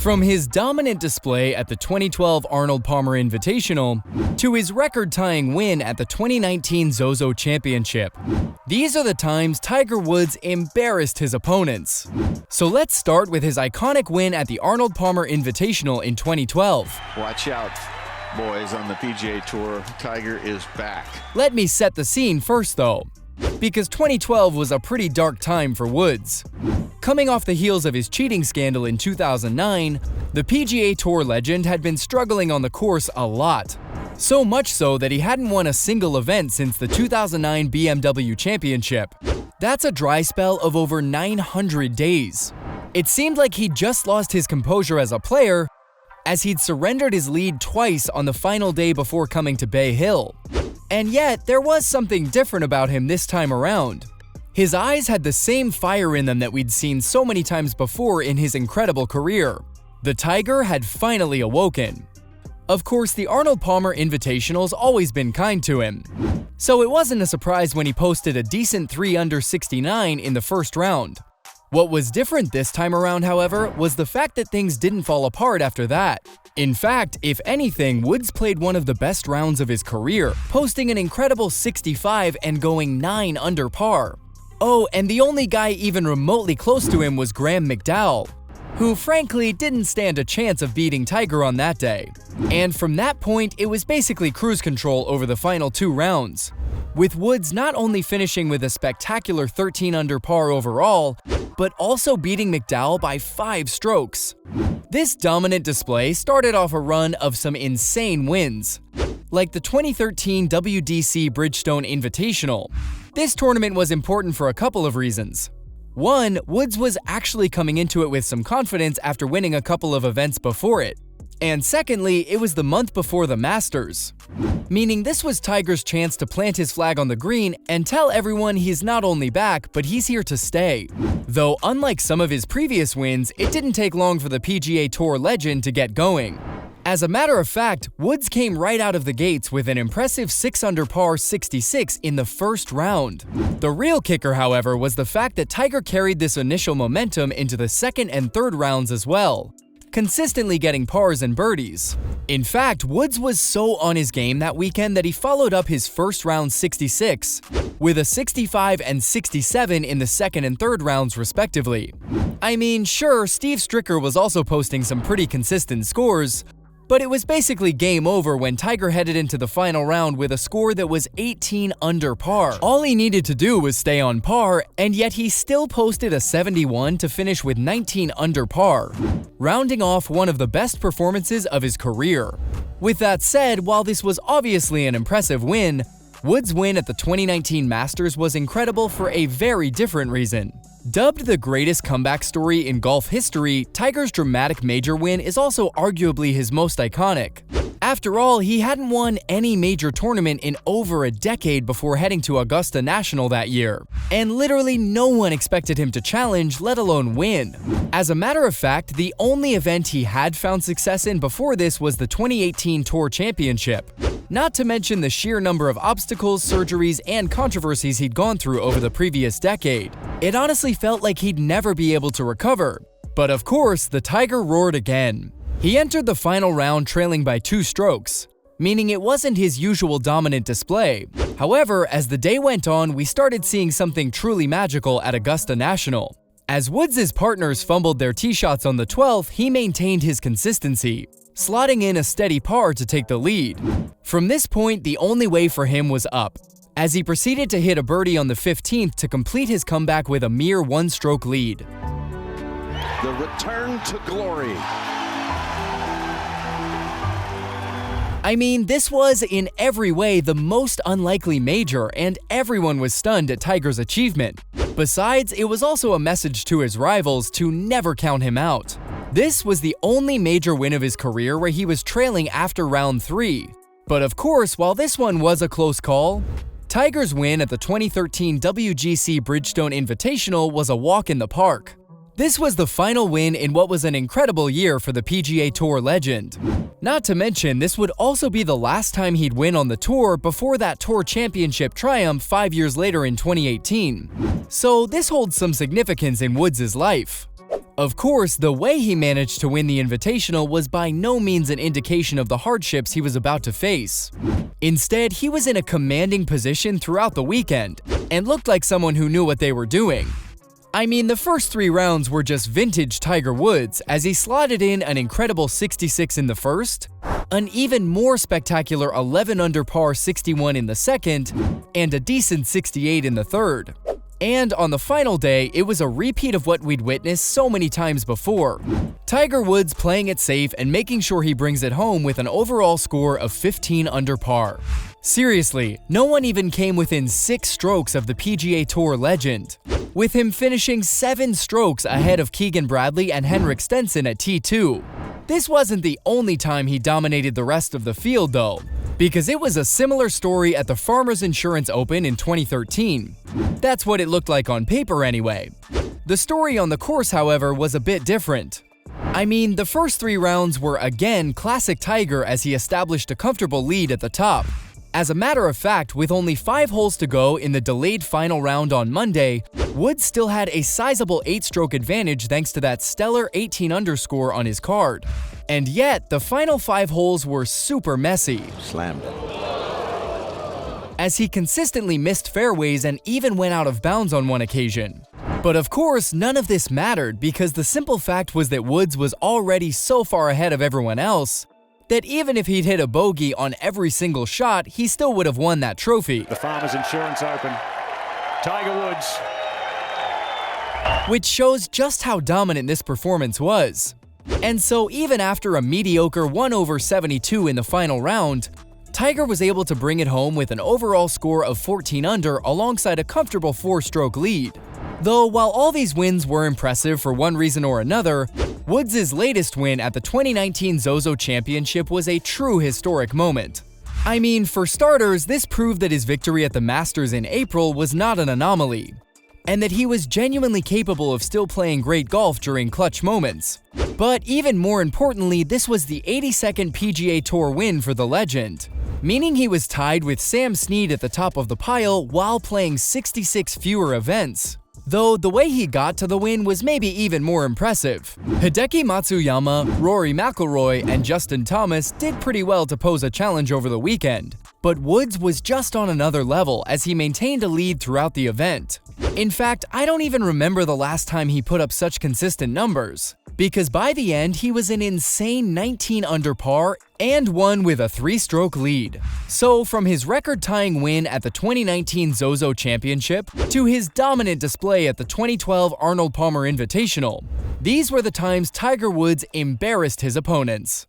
From his dominant display at the 2012 Arnold Palmer Invitational to his record-tying win at the 2019 Zozo Championship, these are the times Tiger Woods embarrassed his opponents. So let's start with his iconic win at the Arnold Palmer Invitational in 2012. Watch out, boys, on the PGA Tour. Tiger is back. Let me set the scene first, though, because 2012 was a pretty dark time for Woods. Coming off the heels of his cheating scandal in 2009, the PGA Tour legend had been struggling on the course a lot. So much so that he hadn't won a single event since the 2009 BMW Championship. That's a dry spell of over 900 days. It seemed like he'd just lost his composure as a player, as he'd surrendered his lead twice on the final day before coming to Bay Hill. And yet, there was something different about him this time around. His eyes had the same fire in them that we'd seen so many times before in his incredible career. The Tiger had finally awoken. Of course, the Arnold Palmer Invitational's always been kind to him, so it wasn't a surprise when he posted a decent 3 under 69 in the first round. What was different this time around, however, was the fact that things didn't fall apart after that. In fact, if anything, Woods played one of the best rounds of his career, posting an incredible 65 and going 9 under par. Oh, and the only guy even remotely close to him was Graham McDowell, who frankly didn't stand a chance of beating Tiger on that day. And from that point, it was basically cruise control over the final 2 rounds, with Woods not only finishing with a spectacular 13 under par overall, but also beating McDowell by 5 strokes. This dominant display started off a run of some insane wins, like the 2013 WDC Bridgestone Invitational. This tournament was important for a couple of reasons. One, Woods was actually coming into it with some confidence after winning a couple of events before it. And secondly, it was the month before the Masters, meaning this was Tiger's chance to plant his flag on the green and tell everyone he's not only back, but he's here to stay. Though unlike some of his previous wins, it didn't take long for the PGA Tour legend to get going. As a matter of fact, Woods came right out of the gates with an impressive 6 under par 66 in the first round. The real kicker, however, was the fact that Tiger carried this initial momentum into the second and third rounds as well, consistently getting pars and birdies. In fact, Woods was so on his game that weekend that he followed up his first round 66 with a 65 and 67 in the second and third rounds respectively. I mean, sure, Steve Stricker was also posting some pretty consistent scores, but it was basically game over when Tiger headed into the final round with a score that was 18 under par. All he needed to do was stay on par, and yet he still posted a 71 to finish with 19 under par, rounding off one of the best performances of his career. With that said, while this was obviously an impressive win, Woods' win at the 2019 Masters was incredible for a very different reason. Dubbed the greatest comeback story in golf history, Tiger's dramatic major win is also arguably his most iconic. After all, he hadn't won any major tournament in over a decade before heading to Augusta National that year, and literally no one expected him to challenge, let alone win. As a matter of fact, the only event he had found success in before this was the 2018 Tour Championship, not to mention the sheer number of obstacles, surgeries, and controversies he'd gone through over the previous decade. It honestly felt like he'd never be able to recover. But of course, the Tiger roared again. He entered the final round trailing by 2 strokes, meaning it wasn't his usual dominant display. However, as the day went on, we started seeing something truly magical at Augusta National. As Woods' partners fumbled their tee shots on the 12th, he maintained his consistency, slotting in a steady par to take the lead. From this point, the only way for him was up, as he proceeded to hit a birdie on the 15th to complete his comeback with a mere 1-stroke lead. The return to glory. I mean, this was in every way the most unlikely major, and everyone was stunned at Tiger's achievement. Besides, it was also a message to his rivals to never count him out. This was the only major win of his career where he was trailing after round 3. But of course, while this one was a close call, Tiger's win at the 2013 WGC Bridgestone Invitational was a walk in the park. This was the final win in what was an incredible year for the PGA Tour legend. Not to mention, this would also be the last time he'd win on the tour before that Tour Championship triumph 5 years later in 2018. So this holds some significance in Woods' life. Of course, the way he managed to win the Invitational was by no means an indication of the hardships he was about to face. Instead, he was in a commanding position throughout the weekend and looked like someone who knew what they were doing. I mean, the first 3 rounds were just vintage Tiger Woods as he slotted in an incredible 66 in the first, an even more spectacular 11 under par 61 in the second, and a decent 68 in the third. And on the final day, it was a repeat of what we'd witnessed so many times before. Tiger Woods playing it safe and making sure he brings it home with an overall score of 15 under par. Seriously, no one even came within 6 strokes of the PGA Tour legend, with him finishing 7 strokes ahead of Keegan Bradley and Henrik Stenson at T2. This wasn't the only time he dominated the rest of the field though, because it was a similar story at the Farmers Insurance Open in 2013. That's what it looked like on paper anyway. The story on the course, however, was a bit different. I mean, the first 3 rounds were again classic Tiger as he established a comfortable lead at the top. As a matter of fact, with only 5 holes to go in the delayed final round on Monday, Woods still had a sizable 8-stroke advantage thanks to that stellar 18 under score on his card. And yet, the final 5 holes were super messy. Slammed it. As he consistently missed fairways and even went out of bounds on one occasion. But of course, none of this mattered because the simple fact was that Woods was already so far ahead of everyone else that even if he'd hit a bogey on every single shot, he still would have won that trophy. The Farmers Insurance Open, Tiger Woods. Which shows just how dominant this performance was. And so even after a mediocre 1/72 in the final round, Tiger was able to bring it home with an overall score of 14 under alongside a comfortable 4-stroke lead. Though while all these wins were impressive for one reason or another, Woods' latest win at the 2019 Zozo Championship was a true historic moment. I mean, for starters, this proved that his victory at the Masters in April was not an anomaly, and that he was genuinely capable of still playing great golf during clutch moments. But even more importantly, this was the 82nd PGA Tour win for the legend, meaning he was tied with Sam Snead at the top of the pile while playing 66 fewer events. Though the way he got to the win was maybe even more impressive. Hideki Matsuyama, Rory McIlroy, and Justin Thomas did pretty well to pose a challenge over the weekend, but Woods was just on another level as he maintained a lead throughout the event. In fact, I don't even remember the last time he put up such consistent numbers, because by the end he was an insane 19 under par and won with a 3-stroke lead. So from his record-tying win at the 2019 Zozo Championship to his dominant display at the 2012 Arnold Palmer Invitational, these were the times Tiger Woods embarrassed his opponents.